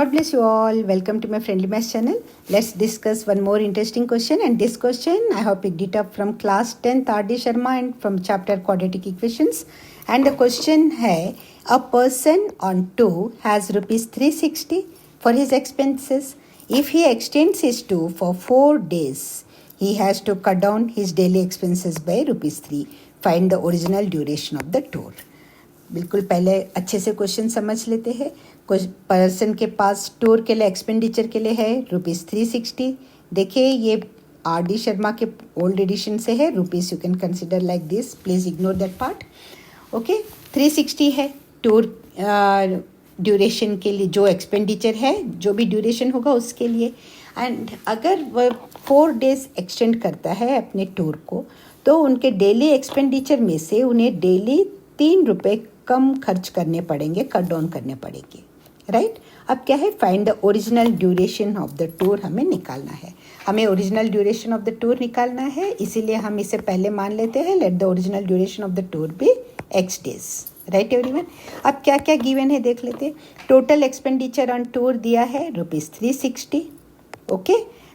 God bless you all. Welcome to my Friendly Maths channel. Let's discuss one more interesting question, and this question I have picked it up from class 10th R.D. Sharma and from chapter Quadratic Equations. And the question है, a person on tour has rupees 360 for his expenses. If he extends his tour for 4 days, he has to cut down his daily expenses by rupees 3. Find the original duration of the tour. बिल्कुल पहले अच्छे से question समझ लेते हैं. कुछ person के पास tour के लिए एक्सपेंडिचर के लिए है रुपीज़ 360. देखिए ये R.D. शर्मा के ओल्ड एडिशन से है. Rupees you can consider like this, please ignore that part. Okay, 360 है टूर ड्यूरेशन के लिए, जो एक्सपेंडिचर है, जो भी ड्यूरेशन होगा उसके लिए. एंड अगर वह 4 डेज एक्सटेंड करता है अपने टूर को, तो उनके डेली एक्सपेंडिचर में से उन्हें डेली 3 रुपये कम खर्च करने पड़ेंगे, कट डाउन करने पड़ेंगे. राइट. अब क्या है, find the original duration of the tour हमें निकालना है. हमें original duration of the tour निकालना है, इसीलिए हम इसे पहले मान लेते हैं let the original duration of the tour be x days. Right everyone. अब क्या क्या गिवन है देख लेते हैं. टोटल एक्सपेंडिचर ऑन टूर दिया है rupees 360. Okay,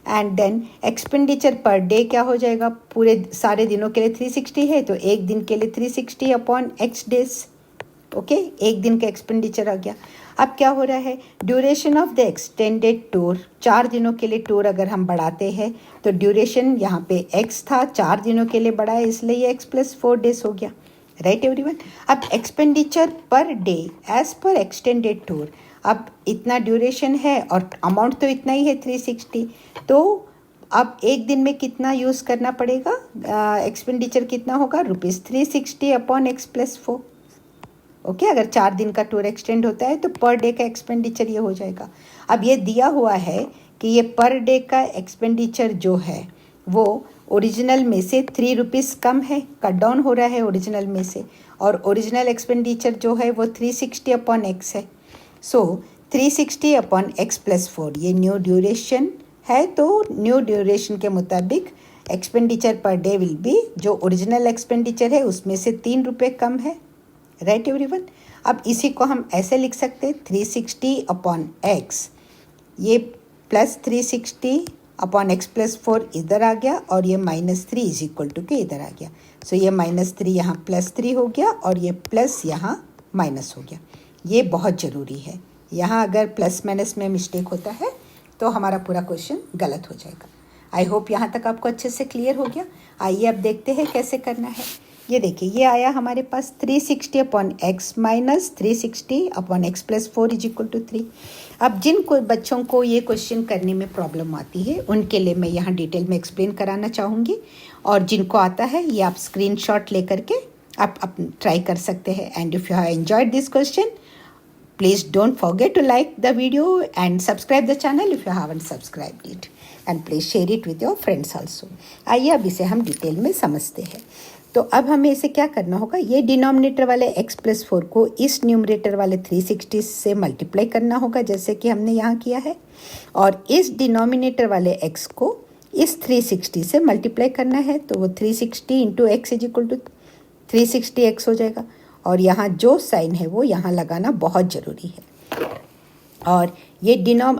and then expenditure per day क्या हो जाएगा, पूरे सारे दिनों के लिए 360 है तो एक दिन के लिए 360 अपॉन x डेज. ओके, एक दिन का एक्सपेंडिचर आ गया. अब क्या हो रहा है, duration of the extended tour, 4 दिनों के लिए टूर अगर हम बढ़ाते हैं तो ड्यूरेशन यहाँ पे x था, 4 दिनों के लिए बढ़ा है, इसलिए ये x+4 डेज हो गया. Right everyone. अब expenditure per day as per extended tour, अब इतना ड्यूरेशन है और अमाउंट तो इतना ही है 360, तो अब एक दिन में कितना यूज़ करना पड़ेगा, एक्सपेंडिचर कितना होगा, रुपीज़ 360 अपॉन x+4. ओके, अगर 4 दिन का टूर एक्सटेंड होता है तो पर डे का एक्सपेंडिचर ये हो जाएगा. अब ये दिया हुआ है कि ये पर डे का एक्सपेंडिचर जो है वो ओरिजिनल में से 3 रुपीज़ कम है, कट डाउन हो रहा है ओरिजिनल में से, और ओरिजिनल एक्सपेंडिचर जो है वो 360 अपॉन x है. सो 360 अपॉन x+4 ये न्यू ड्यूरेशन है, तो न्यू ड्यूरेशन के मुताबिक expenditure per day will be, जो ओरिजिनल एक्सपेंडिचर है उसमें से 3 रुपये कम है. Right everyone. अब इसी को हम ऐसे लिख सकते हैं, 360 अपॉन x, ये प्लस 360 अपॉन x+4 इधर आ गया, और ये -3 इज इक्वल टू के इधर आ गया. सो ये -3 यहाँ +3 हो गया, और ये प्लस यहाँ माइनस हो गया. ये बहुत ज़रूरी है. यहाँ अगर प्लस माइनस में मिस्टेक होता है तो हमारा पूरा क्वेश्चन गलत हो जाएगा. आई होप यहाँ तक आपको अच्छे से क्लियर हो गया. आइए अब देखते हैं कैसे करना है. ये देखिए, ये आया हमारे पास 360 upon x minus 360 upon x+4 is equal to 3. अब जिन बच्चों को ये क्वेश्चन करने में प्रॉब्लम आती है उनके लिए मैं यहाँ डिटेल में एक्सप्लेन कराना चाहूँगी, और जिनको आता है ये आप स्क्रीनशॉट लेकर के आप ट्राई कर सकते हैं. And if you have enjoyed this question, please don't forget to like the video and subscribe the channel if you haven't subscribed it, and please share it with your friends also. आइए अब इसे हम detail में समझते हैं. तो अब हमें इसे क्या करना होगा, ये डिनोमिनेटर वाले x+4 को इस न्यूमरेटर वाले 360 से मल्टीप्लाई करना होगा, जैसे कि हमने यहाँ किया है, और इस डिनोमिनेटर वाले x को इस 360 से मल्टीप्लाई करना है, तो वो 360 into x is equal to 360x हो जाएगा. और यहाँ जो साइन है वो यहाँ लगाना बहुत ज़रूरी है. और ये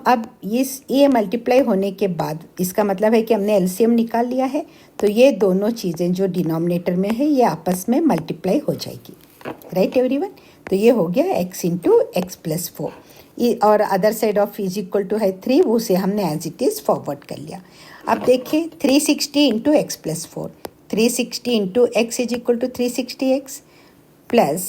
अब ये मल्टीप्लाई होने के बाद इसका मतलब है कि हमने एलसीएम निकाल लिया है, तो ये दोनों चीज़ें जो डिनोमिनेटर में है ये आपस में मल्टीप्लाई हो जाएगी. Right everyone. तो ये हो गया x इंटू x+4, और other side of is equal to है 3, वो से हमने एज इट इज़ फॉरवर्ड कर लिया. अब देखिए 360 into x+4, 360 into x is equal to 360x plus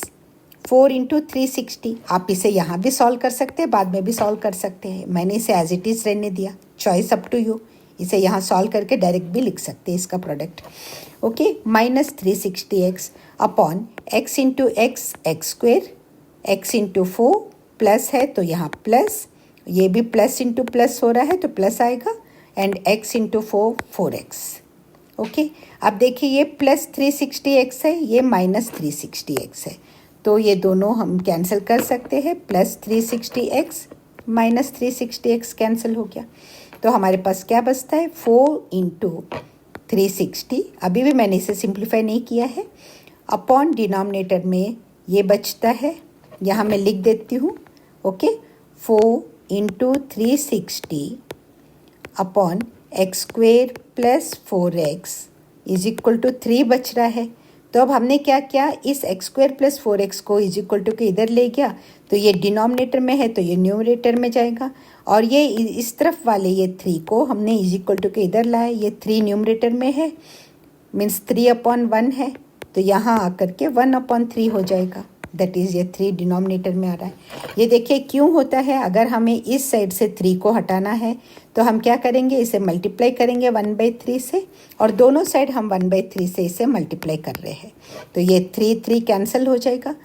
4 into 360. आप इसे यहाँ भी सॉल्व कर सकते हैं, बाद में भी सॉल्व कर सकते हैं. मैंने इसे एज इट इज़ रहने दिया, चॉइस अप टू यू. इसे यहाँ सॉल्व करके डायरेक्ट भी लिख सकते हैं इसका product. Okay, minus 360x upon x into x square, x into 4 plus है तो यहाँ प्लस, ये भी प्लस इंटू प्लस हो रहा है तो प्लस आएगा, and x into 4x. Okay, अब देखिए ये प्लस 360x है, ये माइनस 360x है, तो ये दोनों हम कैंसिल कर सकते हैं. Plus 360x minus 360x cancel हो गया, तो हमारे पास क्या बचता है, 4 इंटू 360. अभी भी मैंने इसे सिंप्लीफाई नहीं किया है. अपॉन डिनोमिनेटर में ये बचता है, यहाँ मैं लिख देती हूँ. Okay, 4 into 360 upon x square plus 4x is equal to 3 बच रहा है। तो अब हमने क्या किया, इस एक्स स्क्वेयर प्लस 4x को इज इक्वल टू के इधर ले गया, तो ये डिनोमिनेटर में है तो ये न्यूमरेटर में जाएगा, और ये इस तरफ वाले ये 3 को हमने इज इक्वल टू के इधर लाया, ये 3 न्यूमरेटर में है, मीन्स 3/1 है, तो यहाँ आकर के 1/3 हो जाएगा, दैट इज़ ये 3 डिनोमिनेटर में आ रहा है। ये देखिए क्यों होता है, अगर हमें इस साइड से 3 को हटाना है तो हम क्या करेंगे, इसे मल्टीप्लाई करेंगे 1/3 से, और दोनों साइड हम 1/3 से इसे मल्टीप्लाई कर रहे हैं, तो ये 3 कैंसिल हो जाएगा।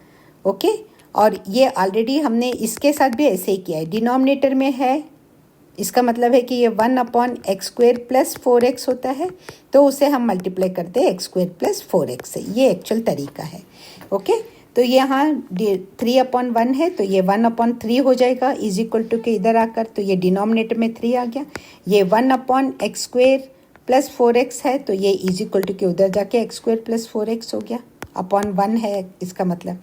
ओके, और ये ऑलरेडी हमने इसके साथ भी ऐसे ही किया है, डिनोमिनेटर में है, इसका मतलब है कि ये 1/x² प्लस 4x होता है, तो उसे हम मल्टीप्लाई करते हैं x² प्लस 4x से, ये एक्चुअल तरीका है। ओके, तो यहाँ 3/1 है तो ये 1/3 हो जाएगा इज इक्वल टू के इधर आकर, तो ये डिनोमिनेटर में 3 आ गया, ये 1/x² प्लस 4x है तो ये इज इक्वल टू के उधर जाके x² प्लस 4x हो गया, अपॉन 1 है इसका मतलब।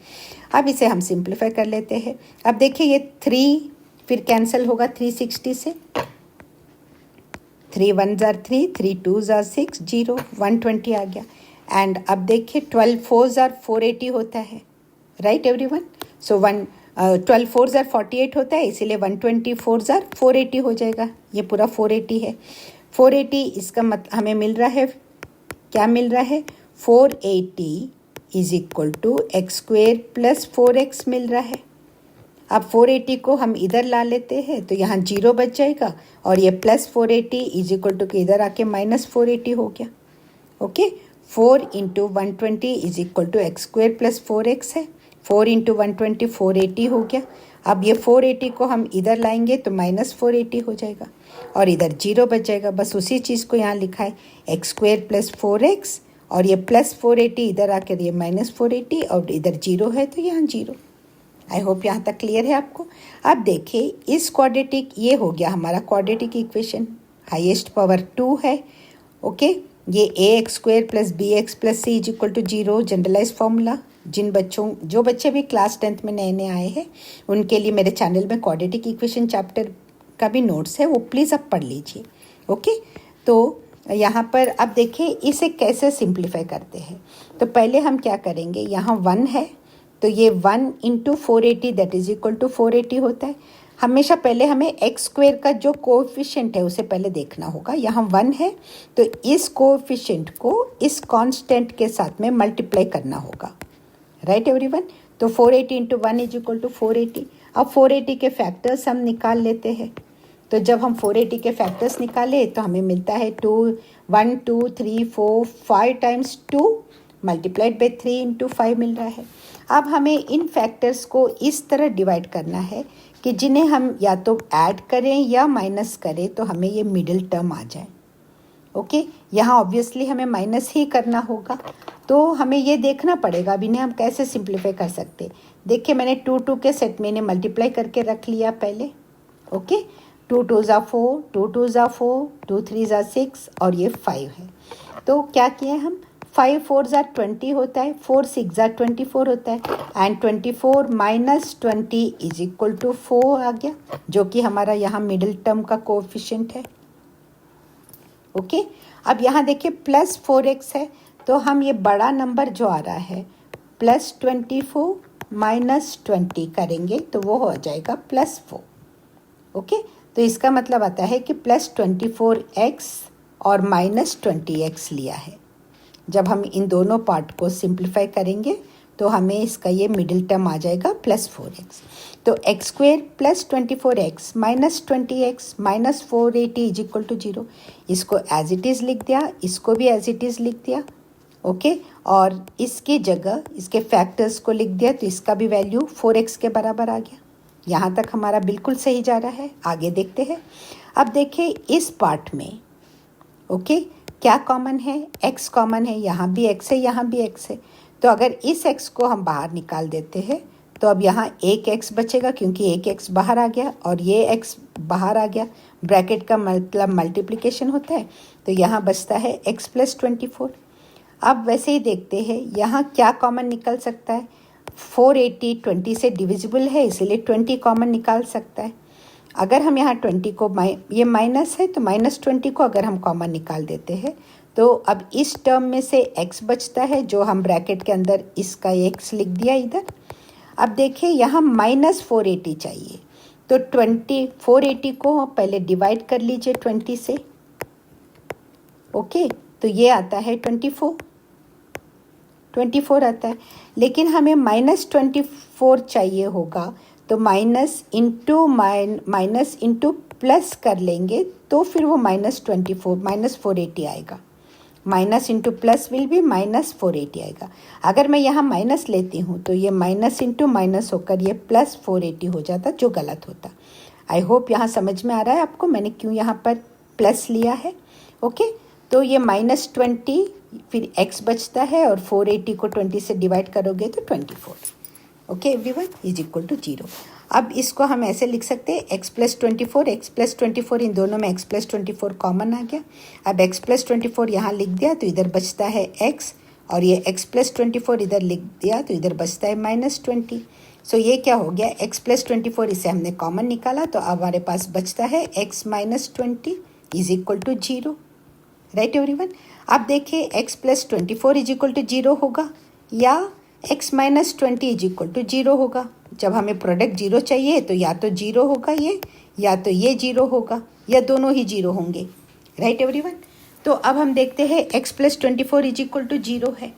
अब इसे हम सिंप्लीफाई कर लेते हैं। अब देखिए ये 3 फिर कैंसिल होगा 360 से, 3 1 ज़ार 3, 3 2 ज़ार 6, 0, 120 आ गया। एंड अब देखिए 12 4 ज़ार 480 होता है, राइट एवरीवन। सो 12 4 ज़ार 48 होता है, इसीलिए 124 ज़ार 480 हो जाएगा, ये पूरा 480 है। 480 इसका मतलब हमें मिल रहा है, क्या मिल रहा है, 480 is equal to x² plus 4x मिल रहा है। अब 480 को हम इधर ला लेते हैं तो यहाँ 0 बच जाएगा, और ये प्लस 480 इज इक्वल टू के इधर आके माइनस 480 हो गया। Okay, 4 into 120 is equal to x² plus 4x है, 4 इंटू 120 480 हो गया। अब ये 480 को हम इधर लाएंगे तो माइनस 480 हो जाएगा, और इधर 0 बच जाएगा, बस उसी चीज़ को यहाँ लिखा है x² प्लस 4x, और ये प्लस 480 इधर आकर ये माइनस 480, और इधर 0 है तो यहाँ 0। आई होप यहाँ तक क्लियर है आपको। अब देखिए इस क्वाड्रेटिक, ये हो गया हमारा क्वाड्रेटिक इक्वेशन, हाईएस्ट पावर 2 है। ओके, ये ax² plus bx plus c is equal to 0 generalize formula. जो बच्चे भी क्लास 10th में नए आए हैं उनके लिए मेरे चैनल में क्वाड्रेटिक इक्वेशन चैप्टर का भी नोट्स है, वो प्लीज़ आप पढ़ लीजिए। ओके, तो यहाँ पर अब देखिए इसे कैसे सिंप्लीफाई करते हैं। तो पहले हम क्या करेंगे, यहाँ 1 है तो ये 1 into 480 that is equal to 480 होता है। हमेशा पहले हमें x² का जो कोएफिशिएंट है उसे पहले देखना होगा। यहाँ 1 है तो इस कोएफिशिएंट को इस कांस्टेंट के साथ में मल्टीप्लाई करना होगा, राइट एवरीवन। तो 480 इंटू 1 इज इक्वल टू 480। अब 480 के फैक्टर्स हम निकाल लेते हैं। तो जब हम 480 के फैक्टर्स निकाले तो हमें मिलता है 1 2 3 4 5 टाइम्स 2 मल्टीप्लाइड बाई 3 इंटू 5 मिल रहा है। अब हमें इन फैक्टर्स को इस तरह डिवाइड करना है कि जिन्हें हम या तो ऐड करें या माइनस करें तो हमें ये मिडिल टर्म आ जाए। ओके, यहाँ ऑब्वियसली हमें माइनस ही करना होगा, तो हमें ये देखना पड़ेगा अब इन्हें हम कैसे सिंप्लीफाई कर सकते। देखिए मैंने 2 2 के सेट में इन्हें मल्टीप्लाई करके रख लिया पहले। ओके, 2 2 ज़ा 4, 2 2 ज़ा 4, 2 3 ज़ा 6, और ये 5 है। तो क्या किया हम, 5 4 ज़ा 20 होता है, 4 6 ज़ा 24 होता है, and 24 minus 20 is equal to 4 आ गया, जो कि हमारा यहाँ मिडिल टर्म का कोएफिशिएंट है। ओके, अब यहाँ देखिए प्लस 4x है, तो हम ये बड़ा नंबर जो आ रहा है प्लस 24 माइनस 20 करेंगे तो वो हो जाएगा प्लस 4। ओके, तो इसका मतलब आता है कि प्लस 24x और माइनस 20x लिया है। जब हम इन दोनों पार्ट को सिंप्लीफाई करेंगे तो हमें इसका ये मिडिल टर्म आ जाएगा प्लस 4x। तो x² plus 24x minus 20x minus 480 is equal to 0। इसको एज इट इज़ लिख दिया, इसको भी एज इट इज़ लिख दिया। ओके, और इसकी जगह इसके फैक्टर्स को लिख दिया, तो इसका भी वैल्यू 4x के बराबर आ गया। यहाँ तक हमारा बिल्कुल सही जा रहा है। आगे देखते हैं। अब देखिए इस पार्ट में ओके क्या कॉमन है, x कॉमन है, यहाँ भी x है, यहाँ भी x है। तो अगर इस x को हम बाहर निकाल देते हैं तो अब यहाँ एक x बचेगा, क्योंकि एक x बाहर आ गया और ये x बाहर आ गया। ब्रैकेट का मतलब मल्टीप्लिकेशन होता है, तो यहाँ बचता है x प्लस 24। अब वैसे ही देखते हैं यहाँ क्या कॉमन निकल सकता है। 480 20 से डिविजिबल है, इसीलिए 20 कॉमन निकाल सकता है। अगर हम यहाँ 20 को ये माइनस है तो -20 को अगर हम कॉमन निकाल देते हैं तो अब इस टर्म में से x बचता है, जो हम ब्रैकेट के अंदर इसका x लिख दिया इधर। अब देखिए यहाँ -480 चाहिए, तो 480 को पहले डिवाइड कर लीजिए 20 से। ओके, तो ये आता है 24 आता है, लेकिन हमें -24 चाहिए होगा, तो माइनस इंटू प्लस कर लेंगे तो फिर वो -480 आएगा। माइनस इंटू प्लस विल भी -480 आएगा। अगर मैं यहाँ माइनस लेती हूँ तो ये माइनस इंटू माइनस होकर ये +480 हो जाता, जो गलत होता। आई होप यहाँ समझ में आ रहा है आपको मैंने क्यों यहाँ पर प्लस लिया है। ओके, तो ये -20 फिर x बचता है और 480 को 20 से डिवाइड करोगे तो 24। Okay everyone, is equal to 0। अब इसको हम ऐसे लिख सकते हैं x + 24 इन दोनों में x + 24 कॉमन आ गया। अब x + 24 यहाँ लिख दिया तो इधर बचता है x, और ये x + 24 इधर लिख दिया तो इधर बचता है -20। सो ये क्या हो गया, x + 24 इसे हमने कॉमन निकाला तो अब हमारे पास बचता है x - 20 is equal to 0। Right everyone, अब देखिए x + 24 इज इक्वल टू 0 होगा या x - 20 इज इक्वल टू 0 होगा। जब हमें प्रोडक्ट 0 चाहिए तो या तो 0 होगा ये, या तो ये 0 होगा, या दोनों ही 0 होंगे। राइट एवरीवन, तो अब हम देखते हैं x + 24 इज इक्वल टू 0 है,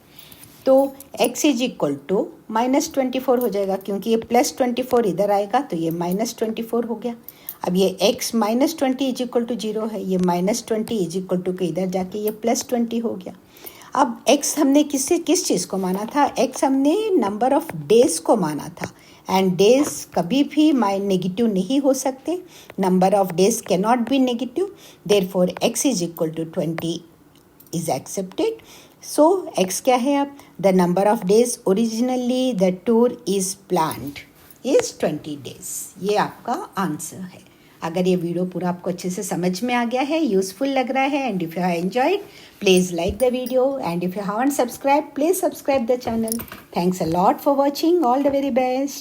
तो x इज इक्वल टू -24 हो जाएगा, क्योंकि ये +24 इधर आएगा तो ये -24 हो गया। अब ये x - 20 इज इक्वल टू 0 है, ये -20 इज इक्वल टू के इधर जाके ये +20 हो गया। अब x हमने किस चीज़ को माना था, x हमने नंबर ऑफ डेज को माना था, एंड डेज कभी भी नेगेटिव नहीं हो सकते। Number of days can not be negative, therefore x is equal to 20 is accepted. So x क्या है अब, the number of days originally the tour is planned is 20 days. ये आपका आंसर है। अगर ये वीडियो पूरा आपको अच्छे से समझ में आ गया है, यूजफुल लग रहा है, and if you have enjoyed please like the video, and if you haven't subscribed please subscribe the channel. Thanks a lot for watching. All the very best.